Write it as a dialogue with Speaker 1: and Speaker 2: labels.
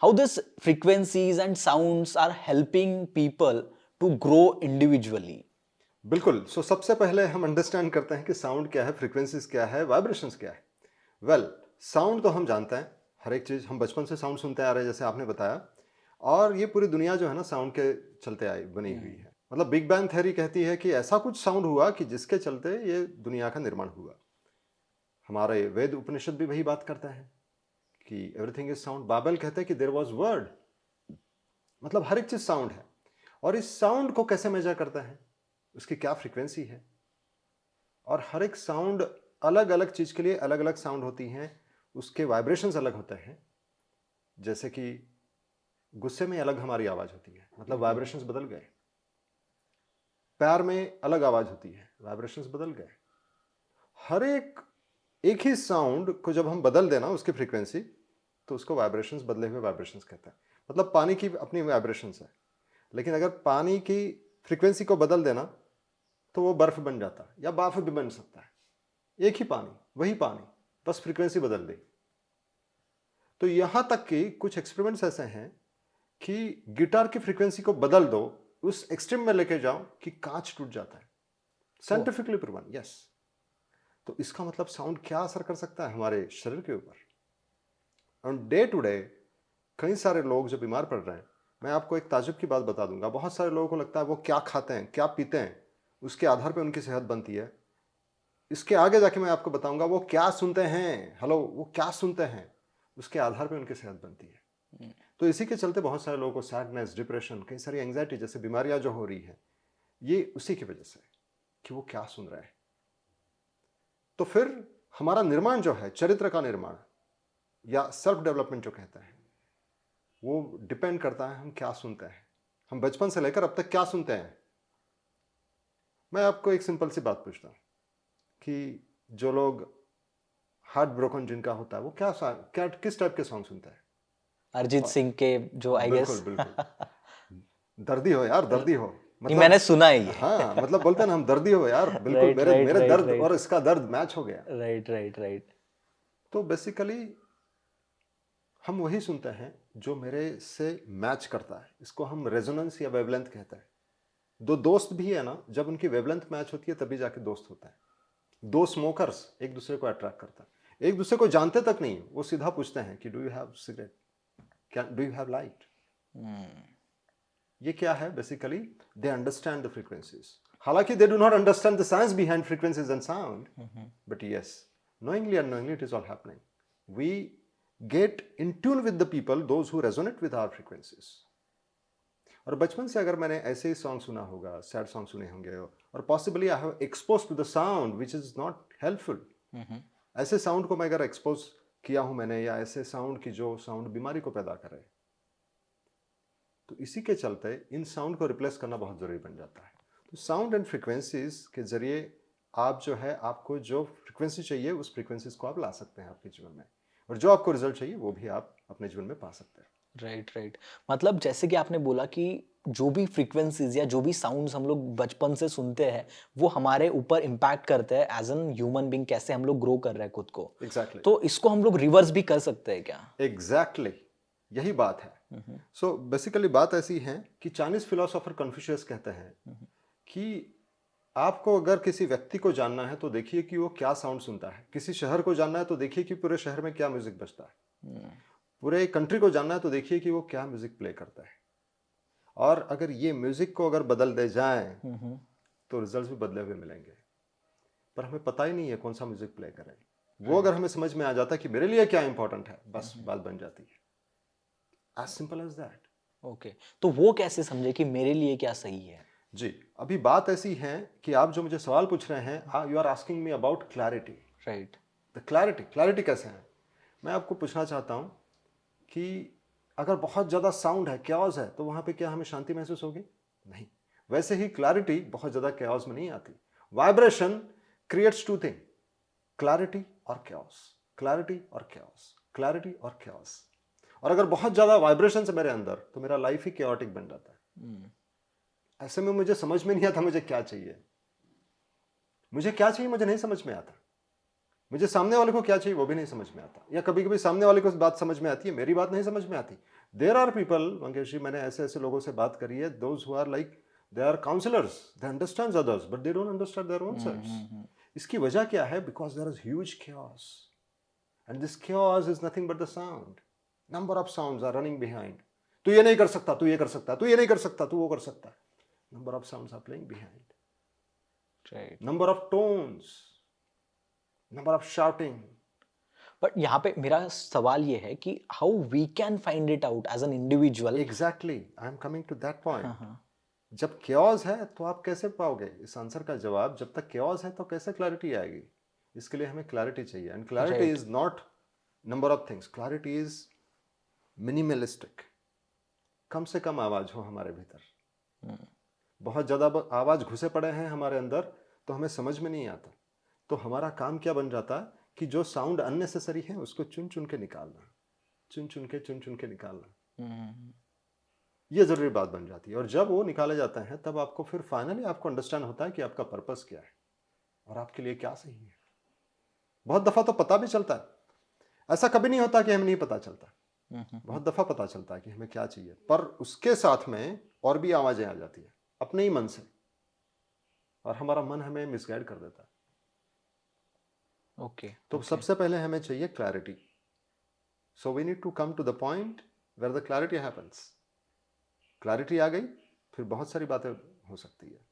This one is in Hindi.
Speaker 1: how this frequencies and sounds are helping people to grow individually.
Speaker 2: बिल्कुल। सबसे पहले हम अंडरस्टैंड करते हैं कि साउंड क्या है, फ्रीक्वेंसीज क्या है, वाइब्रेशंस क्या है। वेल, साउंड तो हम जानते हैं, हर एक चीज़ हम बचपन से साउंड सुनते आ रहे हैं, जैसे आपने बताया। और ये पूरी दुनिया जो है ना, साउंड के चलते आई बनी हुई है। मतलब बिग बैंग थ्योरी कहती है कि ऐसा कुछ साउंड हुआ कि जिसके चलते ये दुनिया का निर्माण हुआ। हमारे वेद उपनिषद भी वही बात करता है कि एवरीथिंग इज साउंड। बाइबल कहते हैं कि देयर वाज वर्ड। मतलब हर एक चीज़ साउंड है। और इस साउंड को कैसे मेजर करता है, उसकी क्या फ्रीक्वेंसी है, और हर एक साउंड अलग अलग चीज़ के लिए अलग अलग साउंड होती हैं, उसके वाइब्रेशंस अलग होते हैं। जैसे कि गुस्से में अलग हमारी आवाज़ होती है, मतलब वाइब्रेशंस बदल गए। प्यार में अलग आवाज़ होती है, वाइब्रेशंस बदल गए। हर एक ही साउंड को जब हम बदल देना उसकी फ्रीक्वेंसी, तो उसको वाइब्रेशंस, बदले हुए वाइब्रेशंस कहते हैं। मतलब पानी की अपनी वाइब्रेशंस है, लेकिन अगर पानी की फ्रीक्वेंसी को बदल देना तो वो बर्फ बन जाता है, या बाफ भी बन सकता है। एक ही पानी, वही पानी, बस फ्रीक्वेंसी बदल दी। तो यहां तक कि कुछ एक्सपेरिमेंट्स ऐसे हैं कि गिटार की फ्रीक्वेंसी को बदल दो, उस एक्सट्रीम में लेके जाओ कि कांच टूट जाता है। Scientifically proven, yes. तो इसका मतलब साउंड क्या असर कर सकता है हमारे शरीर के ऊपर। और डे टू डे कई सारे लोग जो बीमार पड़ रहे हैं, मैं आपको एक ताजुब की बात बता दूंगा। बहुत सारे लोगों को लगता है वो क्या खाते हैं, क्या पीते हैं, उसके आधार पर उनकी सेहत बनती है। इसके आगे जाके मैं आपको बताऊंगा वो क्या सुनते हैं, हेलो, वो क्या सुनते हैं, उसके आधार पर उनकी सेहत बनती है। तो इसी के चलते बहुत सारे लोगों को सैडनेस, डिप्रेशन, कई सारी एंग्जाइटी जैसे बीमारियां जो हो रही है, ये उसी की वजह से कि वो क्या सुन रहे हैं। तो फिर हमारा निर्माण जो है, चरित्र का निर्माण या सेल्फ डेवलपमेंट जो कहते हैं, वो डिपेंड करता है हम क्या सुनते हैं। हम बचपन से लेकर अब तक क्या सुनते हैं। मैं आपको एक सिंपल सी बात पूछता हूँ कि जो लोग हार्ट ब्रोकन जिनका होता है, वो क्या किस टाइप के सॉन्ग सुनते हैं।
Speaker 1: अरिजीत सिंह के जो आई
Speaker 2: बिल्कुल
Speaker 1: गेस
Speaker 2: बिल्कुल। दर्दी हो यार, दर्दी हो।
Speaker 1: नहीं, मैंने
Speaker 2: मतलब
Speaker 1: सुना है ये।
Speaker 2: हाँ, मतलब बोलते हैं ना हम, दर्दी हो यार, बिल्कुल
Speaker 1: राइट
Speaker 2: मेरे
Speaker 1: राइट
Speaker 2: मेरे
Speaker 1: राइट
Speaker 2: दर्द
Speaker 1: राइट
Speaker 2: और इसका दर्द मैच हो गया।
Speaker 1: Right right right.
Speaker 2: तो बेसिकली हम वही सुनते हैं जो मेरे से मैच करता है। इसको हम रेजोनेंस या वेवलेंथ कहते हैं। दो दोस्त भी है ना, जब उनकी वेवलेंथ मैच होती है तभी जाके दोस्त होता है। दो स्मोकर्स एक दूसरे को अट्रैक्ट करता है, एक दूसरे को जानते तक नहीं, वो सीधा पूछते हैं कि डू यू हैव सिगरेट, क्या डू यू हैव लाइट। ये क्या है, basically they understand the frequencies. हालांकि they do not understand the science behind frequencies and sound, but yes, knowingly unknowingly it is all happening. We get in tune with the people, those who resonate with our frequencies. और बचपन से अगर मैंने ऐसे ही सॉन्ग सुना होगा, सैड सॉन्ग सुने होंगे, और possibly I have expose to the sound which is not helpful. ऐसे साउंड को मैं अगर एक्सपोज किया हूं मैंने, या ऐसे साउंड की जो साउंड बीमारी को पैदा करे, तो इसी के चलते इन साउंड को रिप्लेस करना बहुत जरूरी बन जाता है। तो साउंड एंड फ्रीक्वेंसीज के जरिए आप जो है, आपको जो फ्रीक्वेंसी चाहिए उस फ्रीक्वेंसीज को आप ला सकते हैं आपके जीवन में, और जो आपको रिजल्ट चाहिए वो भी आप अपने जीवन में पा सकते हैं।
Speaker 1: Right right. मतलब जैसे कि आपने बोला कि जो भी फ्रीक्वेंसीज या जो भी साउंड्स हम लोग बचपन से सुनते हैं वो हमारे ऊपर इम्पैक्ट करते हैं एज एन ह्यूमन बीइंग, कैसे हम लोग ग्रो कर रहे हैं खुद को।
Speaker 2: एग्जैक्टली
Speaker 1: तो इसको हम लोग रिवर्स भी कर सकते हैं क्या?
Speaker 2: एग्जैक्टली, यही बात है। सो बेसिकली बात ऐसी है कि चाइनीज फिलोसोफर कन्फ्यूशियस कहते हैं कि आपको अगर किसी व्यक्ति को जानना है तो देखिए कि वो क्या साउंड सुनता है, किसी शहर को जानना है तो देखिए कि पूरे शहर में क्या म्यूजिक बजता है, पूरे कंट्री को जानना है तो देखिए कि वो क्या म्यूजिक प्ले करता है। और अगर ये म्यूजिक को अगर बदल दे जाए तो रिजल्ट्स भी बदले हुए मिलेंगे, पर हमें पता ही नहीं है कौन सा म्यूजिक प्ले करें। वो अगर हमें समझ में आ जाता है कि मेरे लिए क्या इंपॉर्टेंट है, बस बात बन जाती है। As simple as that.
Speaker 1: Okay, तो वो कैसे समझे कि मेरे लिए क्या सही है?
Speaker 2: जी, अभी बात ऐसी है कि आप जो मुझे सवाल पूछ रहे हैं, you are asking me about clarity.
Speaker 1: Right.
Speaker 2: The clarity कैसे है, मैं आपको पूछना चाहता हूं कि अगर बहुत ज़्यादा साउंड है, क्याओस है, तो वहां पे क्या हमें शांति महसूस होगी? नहीं। वैसे ही क्लैरिटी बहुत ज़्यादा क्याओस में नहीं आती। Vibration creates to thing, clarity और क्याओस, क्लैरिटी और क्याओस, क्लैरिटी और क्याओस। और अगर बहुत ज़्यादा वाइब्रेशन है मेरे अंदर तो मेरा लाइफ ही क्योटिक बन जाता है। ऐसे में मुझे समझ में नहीं आता मुझे क्या चाहिए, मुझे क्या चाहिए मुझे नहीं समझ में आता, मुझे सामने वाले को क्या चाहिए वो भी नहीं समझ में आता, या कभी कभी सामने वाले को बात समझ में आती है, मेरी बात नहीं समझ में आती। There are people, Mangesh ji, मैंने ऐसे ऐसे लोगों से बात करी है, those who are like they are counsellors, they understand others but they don't understand their own selves. इसकी वजह क्या है? Because there is huge chaos, and this chaos is nothing but the sound. Number of sounds are running behind. तू ये नहीं कर सकता, तू ये कर सकता, तू ये नहीं कर सकता, तू वो कर सकता। Number of sounds are playing behind.
Speaker 1: Right.
Speaker 2: Number of tones, number of shouting.
Speaker 1: But यहाँ पे मेरा सवाल ये है कि how we can find it out as an individual.
Speaker 2: Exactly, I am coming to that point.
Speaker 1: हाँ।
Speaker 2: जब chaos है तो आप कैसे पाओगे इस आंसर का जवाब? जब तक chaos है तो कैसे क्लैरिटी आएगी? इसके लिए हमें क्लैरिटी चाहिए, and clarity is not number of things, clarity is minimalistic. कम से कम आवाज हो हमारे भीतर। बहुत ज्यादा आवाज घुसे पड़े हैं हमारे अंदर तो हमें समझ में नहीं आता। तो हमारा काम क्या बन जाता है कि जो साउंड अननेसेसरी है उसको चुन चुन के निकालना, चुन चुन के निकालना, ये जरूरी बात बन जाती है। और जब वो निकाले जाते हैं तब आपको फिर फाइनली आपको अंडरस्टैंड होता है कि आपका पर्पस क्या है और आपके लिए क्या सही है। बहुत दफा तो पता भी चलता है, ऐसा कभी नहीं होता कि हमें नहीं पता चलता। बहुत दफा पता चलता है कि हमें क्या चाहिए, पर उसके साथ में और भी आवाजें आ जाती है अपने ही मन से, और हमारा मन हमें मिसगाइड कर देता है। तो सबसे पहले हमें चाहिए clarity. So we need to come to the point where the clarity happens. Clarity आ गई, फिर बहुत सारी बातें हो सकती है।